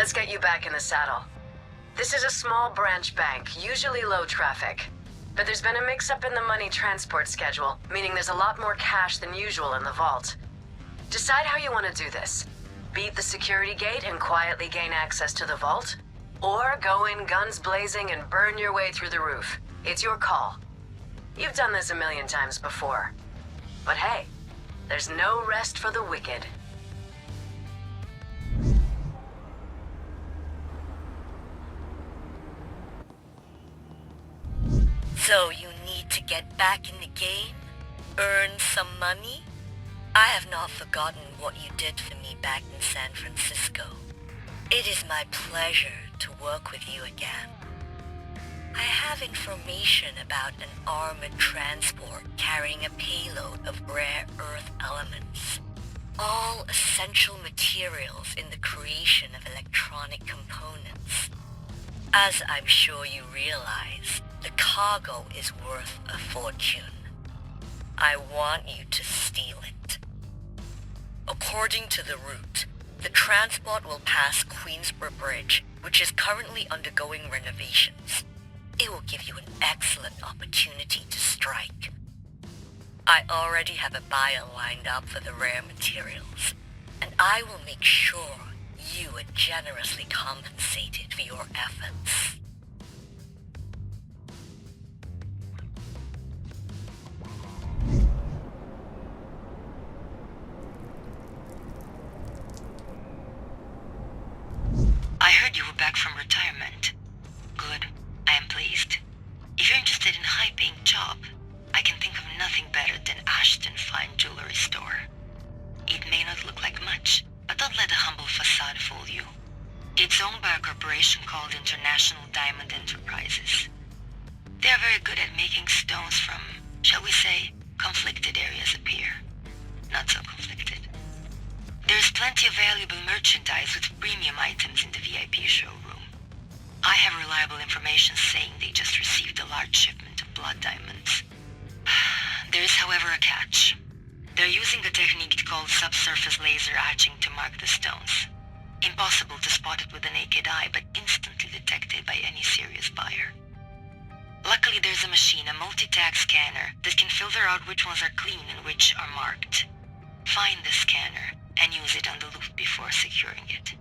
Let's get you back in the saddle. This is a small branch bank, usually low traffic. But there's been a mix-up in the money transport schedule, meaning there's a lot more cash than usual in the vault. Decide how you want to do this. Beat the security gate and quietly gain access to the vault, or go in guns blazing and burn your way through the roof. It's your call. You've done this a million times before. But hey, there's no rest for the wicked. So you need to get back in the game? Earn some money? I have not forgotten what you did for me back in San Francisco. It is my pleasure to work with you again. I have information about an armored transport carrying a payload of rare earth elements. All essential materials in the creation of electronic components. As I'm sure you realize, the cargo is worth a fortune. I want you to steal it. According to the route, the transport will pass Queensboro Bridge, which is currently undergoing renovations. It will give you an excellent opportunity to strike. I already have a buyer lined up for the rare materials, and I will make sure you are generously compensated for your efforts. I heard you were back from retirement. Good. I am pleased. If you're interested in a high-paying job, I can think of nothing better than Ashton Fine Jewelry Store. It may not look like much, but don't let a humble facade fool you. It's owned by a corporation called International Diamond Enterprises. They are very good at making stones from, shall we say, conflicted areas appear. Not so conflicted. There's plenty of valuable merchandise with premium items in the VIP showroom. I have reliable information saying they just received a large shipment of blood diamonds. There is, however, a catch. They're using a technique called subsurface laser etching to mark the stones. Impossible to spot it with the naked eye, but instantly detected by any serious buyer. Luckily, there's a machine, a multi-tag scanner, that can filter out which ones are clean and which are marked. Find the scanner and use it on the loop before securing it.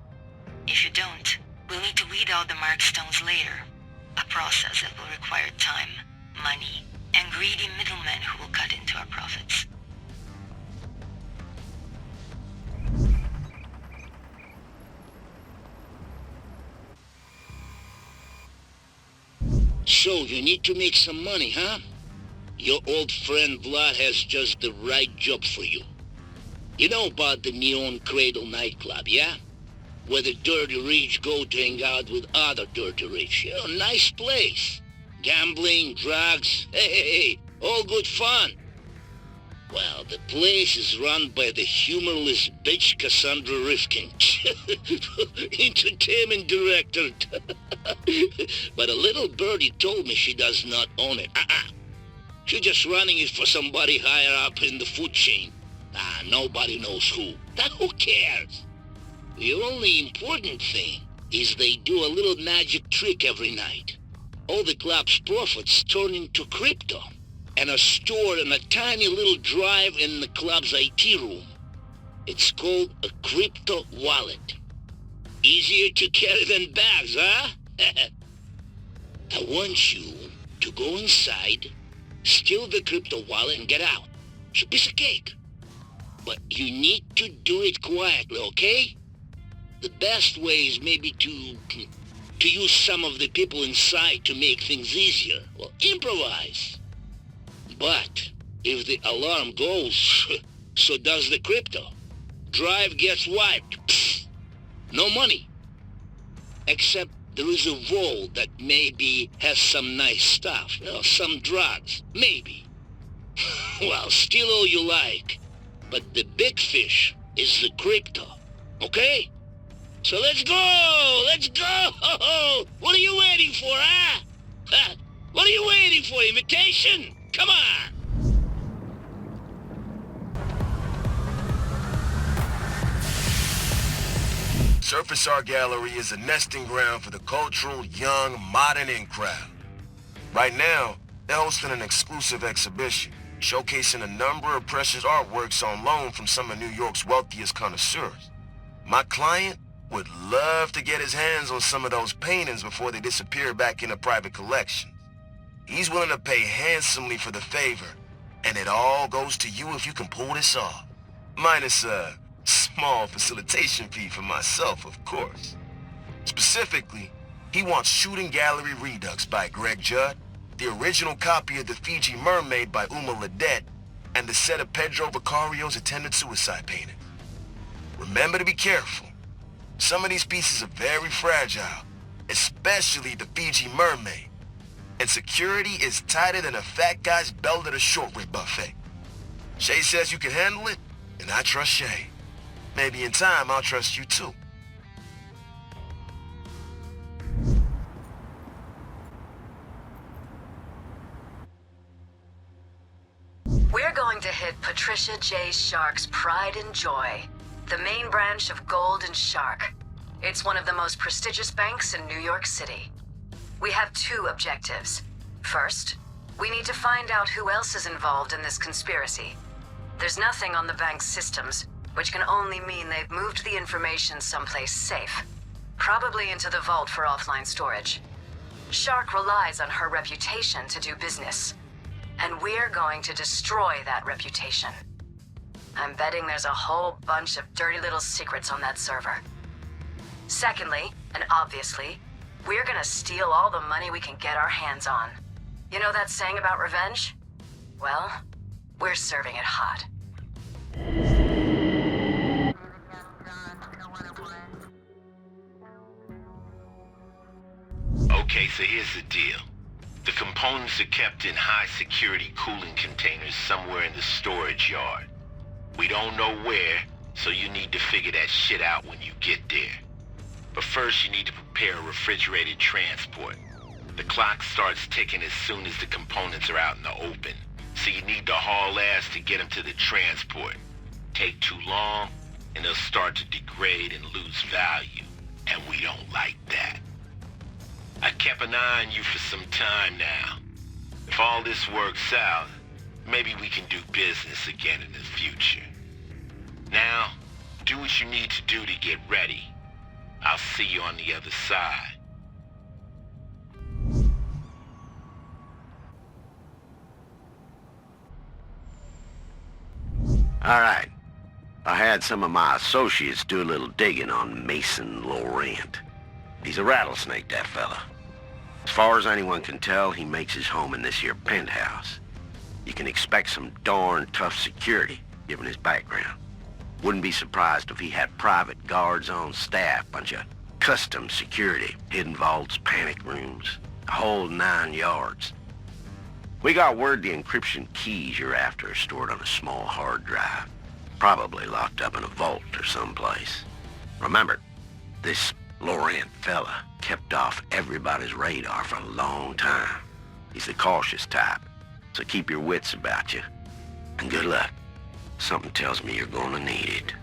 If you don't, we'll need to weed out the marked stones later, a process that will require time, money, and greedy middlemen who will cut into our profits. So, you need to make some money, huh? Your old friend Vlad has just the right job for you. You know about the Neon Cradle nightclub, yeah? Where the dirty rich go to hang out with other dirty rich. You know, nice place. Gambling, drugs, hey, all good fun. Well, the place is run by the humorless bitch Cassandra Rifkin. Entertainment director. But a little birdie told me she does not own it. She's just running it for somebody higher up in the food chain. Nobody knows who. Who cares? The only important thing is they do a little magic trick every night. All the club's profits turn into crypto and are stored in a tiny little drive in the club's IT room. It's called a crypto wallet. Easier to carry than bags, huh? I want you to go inside, steal the crypto wallet and get out. It's a piece of cake. But you need to do it quietly, okay? The best way is maybe to use some of the people inside to make things easier. Well, improvise. But if the alarm goes, so does the crypto. Drive gets wiped. Pfft, no money. Except there is a vault that maybe has some nice stuff. You know, some drugs. Maybe. Well, steal all you like. But the big fish is the crypto. Okay? So let's go! Let's go! What are you waiting for, huh? What are you waiting for? Invitation? Come on! So Surface Art Gallery is a nesting ground for the cultural, young, modern in crowd. Right now, they're hosting an exclusive exhibition, showcasing a number of precious artworks on loan from some of New York's wealthiest connoisseurs. My client would love to get his hands on some of those paintings before they disappear back into private collections. He's willing to pay handsomely for the favor, and it all goes to you if you can pull this off. Minus a small facilitation fee for myself, of course. Specifically, he wants Shooting Gallery Redux by Greg Judd, the original copy of the Fiji Mermaid by Uma Ledette, and the set of Pedro Vicario's attempted suicide paintings. Remember to be careful. Some of these pieces are very fragile, especially the Fiji Mermaid. And security is tighter than a fat guy's belt at a short rib buffet. Shay says you can handle it, and I trust Shay. Maybe in time I'll trust you too. We're going to hit Patricia J. Shark's Pride and Joy, the main branch of Gold and Shark. It's one of the most prestigious banks in New York City. We have two objectives. First, we need to find out who else is involved in this conspiracy. There's nothing on the bank's systems, which can only mean they've moved the information someplace safe, probably into the vault for offline storage. Shark relies on her reputation to do business, and we're going to destroy that reputation. I'm betting there's a whole bunch of dirty little secrets on that server. Secondly, and obviously, we're gonna steal all the money we can get our hands on. You know that saying about revenge? Well, we're serving it hot. Okay, so here's the deal. The components are kept in high-security cooling containers somewhere in the storage yard. We don't know where, so you need to figure that shit out when you get there. But first, you need to prepare a refrigerated transport. The clock starts ticking as soon as the components are out in the open, so you need to haul ass to get them to the transport. Take too long, and they'll start to degrade and lose value, and we don't like that. I kept an eye on you for some time now. If all this works out, maybe we can do business again in the future. Now, do what you need to do to get ready. I'll see you on the other side. All right. I had some of my associates do a little digging on Mason Laurent. He's a rattlesnake, that fella. As far as anyone can tell, he makes his home in this here penthouse. You can expect some darn tough security, given his background. Wouldn't be surprised if he had private guards on staff, bunch of custom security, hidden vaults, panic rooms, a whole 9 yards. We got word the encryption keys you're after are stored on a small hard drive, probably locked up in a vault or someplace. Remember, this Laurent fella kept off everybody's radar for a long time. He's the cautious type, so keep your wits about you. And good luck. Something tells me you're gonna need it.